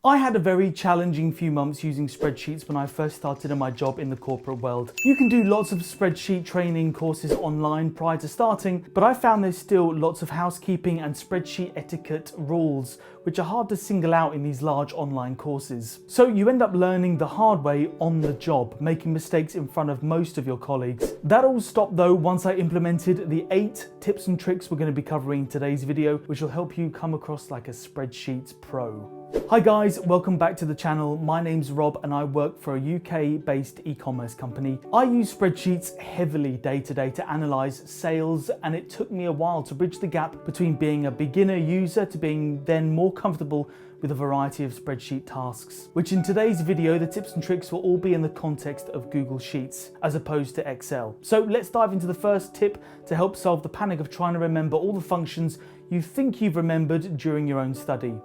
I had a very challenging few months using spreadsheets when I first started in my job in the corporate world. You can do lots of spreadsheet training courses online prior to starting, but I found there's still lots of housekeeping and spreadsheet etiquette rules which are hard to single out in these large online courses. So you end up learning the hard way on the job, making mistakes in front of most of your colleagues. That all stopped though once I implemented the 8 tips and tricks we're going to be covering in today's video, which will help you come across like a spreadsheets pro. Hi guys, welcome back to the channel. My name's Rob and I work for a UK-based e-commerce company. I use spreadsheets heavily day to day to analyze sales, and it took me a while to bridge the gap between being a beginner user to being then more comfortable with a variety of spreadsheet tasks, which in today's video, the tips and tricks will all be in the context of Google Sheets as opposed to Excel. So let's dive into the first tip to help solve the panic of trying to remember all the functions you think you've remembered during your own study.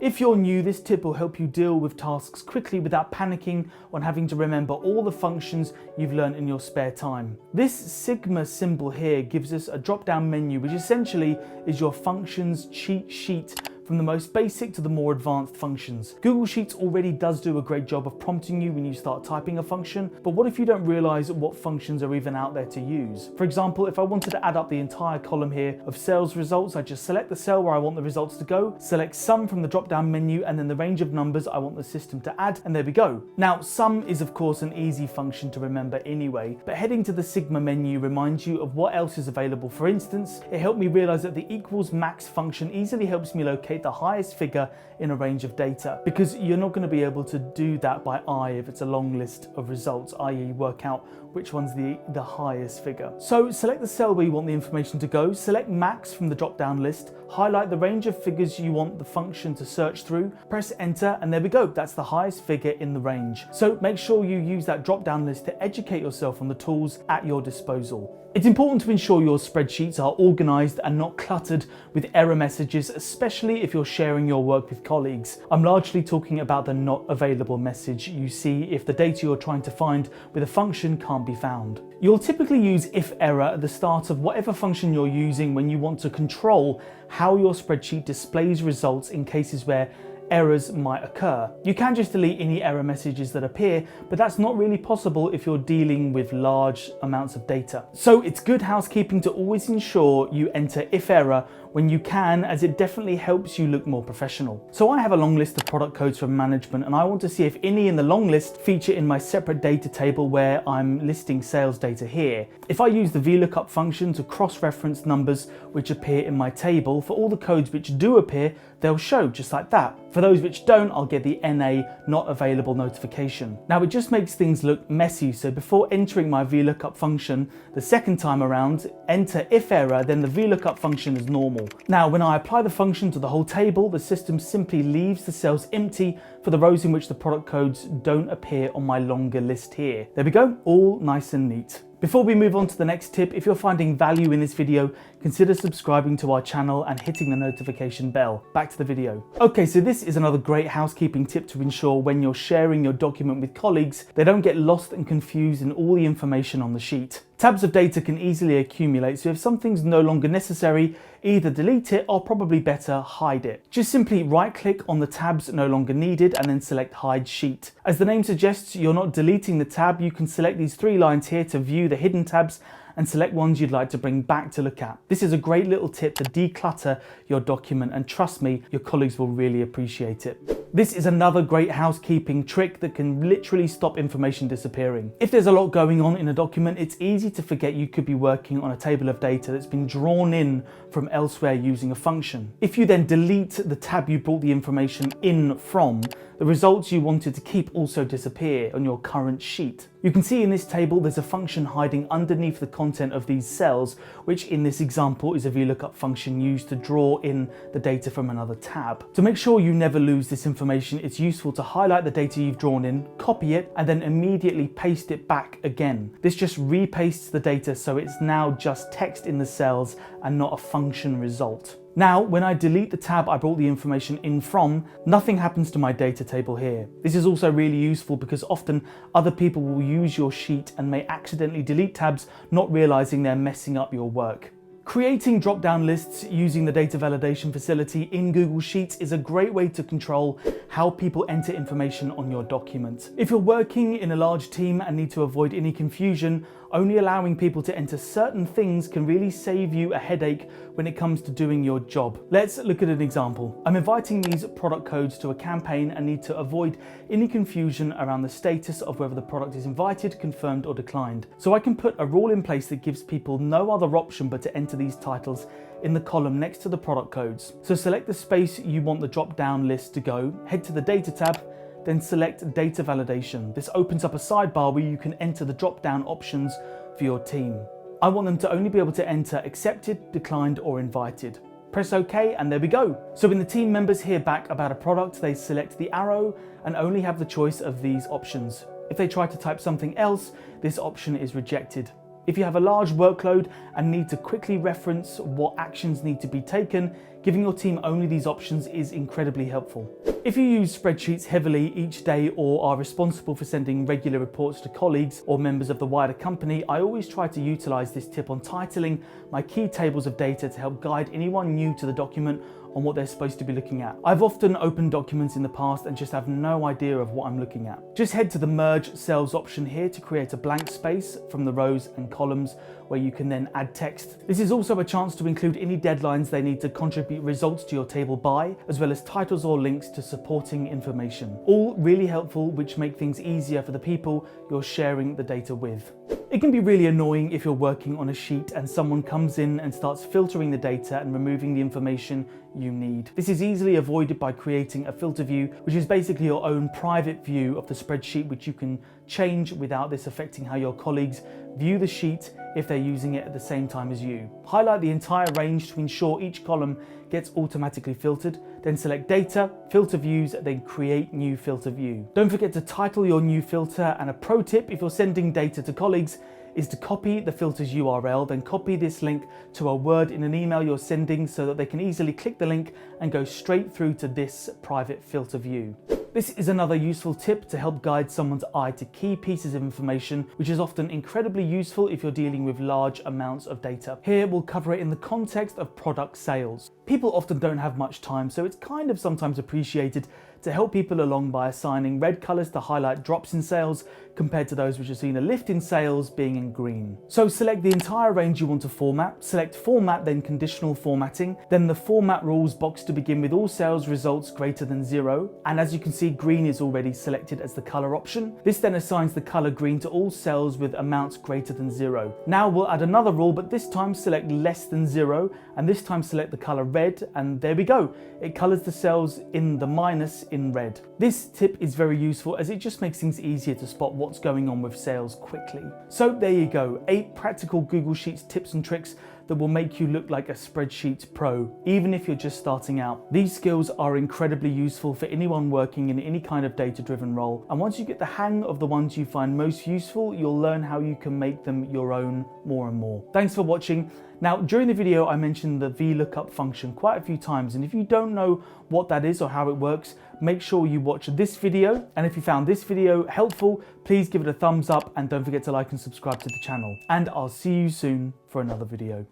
If you're new, this tip will help you deal with tasks quickly without panicking on having to remember all the functions you've learned in your spare time. This Sigma symbol here gives us a drop-down menu, which essentially is your functions cheat sheet from the most basic to the more advanced functions. Google Sheets already does do a great job of prompting you when you start typing a function, but what if you don't realize what functions are even out there to use? For example, if I wanted to add up the entire column here of sales results, I just select the cell where I want the results to go, select sum from the drop-down menu, and then the range of numbers I want the system to add, and there we go. Now, sum is of course an easy function to remember anyway, but heading to the Sigma menu reminds you of what else is available. For instance, it helped me realize that the equals max function easily helps me locate the highest figure in a range of data, because you're not going to be able to do that by eye if it's a long list of results, i.e. work out which one's the highest figure. So select the cell where you want the information to go, select max from the drop down list, highlight the range of figures you want the function to search through, press enter, and there we go, that's the highest figure in the range. So make sure you use that drop down list to educate yourself on the tools at your disposal. It's important to ensure your spreadsheets are organized and not cluttered with error messages, especially if you're sharing your work with colleagues. I'm largely talking about the not available message you see if the data you're trying to find with a function can't be found. You'll typically use IFERROR at the start of whatever function you're using when you want to control how your spreadsheet displays results in cases where errors might occur. You can just delete any error messages that appear, but that's not really possible if you're dealing with large amounts of data. So it's good housekeeping to always ensure you enter IFERROR when you can, as it definitely helps you look more professional. So I have a long list of product codes from management, and I want to see if any in the long list feature in my separate data table where I'm listing sales data here. If I use the VLOOKUP function to cross-reference numbers which appear in my table, for all the codes which do appear, they'll show just like that. For those which don't, I'll get the NA not available notification. Now it just makes things look messy, so before entering my VLOOKUP function the second time around, enter IFERROR, then the VLOOKUP function is normal. Now when I apply the function to the whole table, the system simply leaves the cells empty for the rows in which the product codes don't appear on my longer list here. There we go, all nice and neat. Before we move on to the next tip, if you're finding value in this video, consider subscribing to our channel and hitting the notification bell. Back to the video. Okay, so this is another great housekeeping tip to ensure when you're sharing your document with colleagues, they don't get lost and confused in all the information on the sheet. Tabs of data can easily accumulate, so if something's no longer necessary, either delete it or probably better hide it. Just simply right click on the tabs no longer needed and then select hide sheet. As the name suggests, you're not deleting the tab. You can select these 3 lines here to view the hidden tabs and select ones you'd like to bring back to look at. This is a great little tip to declutter your document, and trust me, your colleagues will really appreciate it. This is another great housekeeping trick that can literally stop information disappearing. If there's a lot going on in a document, it's easy to forget you could be working on a table of data that's been drawn in from elsewhere using a function. If you then delete the tab you brought the information in from, the results you wanted to keep also disappear on your current sheet. You can see in this table there's a function hiding underneath the content of these cells, which in this example is a VLOOKUP function used to draw in the data from another tab. To make sure you never lose this information, it's useful to highlight the data you've drawn in, copy it, and then immediately paste it back again. This just repastes the data, so it's now just text in the cells and not a function result. Now, when I delete the tab I brought the information in from, nothing happens to my data table here. This is also really useful because often other people will use your sheet and may accidentally delete tabs, not realizing they're messing up your work. Creating drop-down lists using the data validation facility in Google Sheets is a great way to control how people enter information on your document. If you're working in a large team and need to avoid any confusion, only allowing people to enter certain things can really save you a headache when it comes to doing your job. Let's look at an example. I'm inviting these product codes to a campaign and need to avoid any confusion around the status of whether the product is invited, confirmed, or declined. So I can put a rule in place that gives people no other option but to enter these titles in the column next to the product codes. So select the space you want the drop-down list to go, head to the Data tab, then select Data Validation. This opens up a sidebar where you can enter the drop-down options for your team. I want them to only be able to enter accepted, declined, or invited. Press OK and there we go. So when the team members hear back about a product, they select the arrow and only have the choice of these options. If they try to type something else, this option is rejected. If you have a large workload and need to quickly reference what actions need to be taken, giving your team only these options is incredibly helpful. If you use spreadsheets heavily each day or are responsible for sending regular reports to colleagues or members of the wider company, I always try to utilize this tip on titling my key tables of data to help guide anyone new to the document on what they're supposed to be looking at. I've often opened documents in the past and just have no idea of what I'm looking at. Just head to the Merge Cells option here to create a blank space from the rows and columns where you can then add text. This is also a chance to include any deadlines they need to contribute results to your table by, as well as titles or links to supporting information. All really helpful, which make things easier for the people you're sharing the data with. It can be really annoying if you're working on a sheet and someone comes in and starts filtering the data and removing the information you need. This is easily avoided by creating a filter view, which is basically your own private view of the spreadsheet, which you can change without this affecting how your colleagues view the sheet if they're using it at the same time as you. Highlight the entire range to ensure each column gets automatically filtered, then select Data, Filter Views, then Create New Filter View. Don't forget to title your new filter, and a pro tip if you're sending data to colleagues is to copy the filter's URL, then copy this link to a word in an email you're sending so that they can easily click the link and go straight through to this private filter view. This is another useful tip to help guide someone's eye to key pieces of information, which is often incredibly useful if you're dealing with large amounts of data. Here we'll cover it in the context of product sales. People often don't have much time, so it's kind of sometimes appreciated to help people along by assigning red colors to highlight drops in sales compared to those which have seen a lift in sales being in green. So select the entire range you want to format, select Format, then Conditional Formatting, then the Format Rules box to begin with all sales results greater than 0, and as you can see, green is already selected as the color option. This then assigns the color green to all cells with amounts greater than 0. Now we'll add another rule, but this time select less than 0, and this time select the color red, and there we go. It colors the cells in the minus in red. This tip is very useful as it just makes things easier to spot what's going on with sales quickly. So there you go, 8 practical Google Sheets tips and tricks that will make you look like a spreadsheet pro, even if you're just starting out. These skills are incredibly useful for anyone working in any kind of data-driven role, and once you get the hang of the ones you find most useful, you'll learn how you can make them your own more and more. Thanks for watching. Now, during the video, I mentioned the VLOOKUP function quite a few times, and if you don't know what that is or how it works, make sure you watch this video. And if you found this video helpful, please give it a thumbs up and don't forget to like and subscribe to the channel. And I'll see you soon for another video.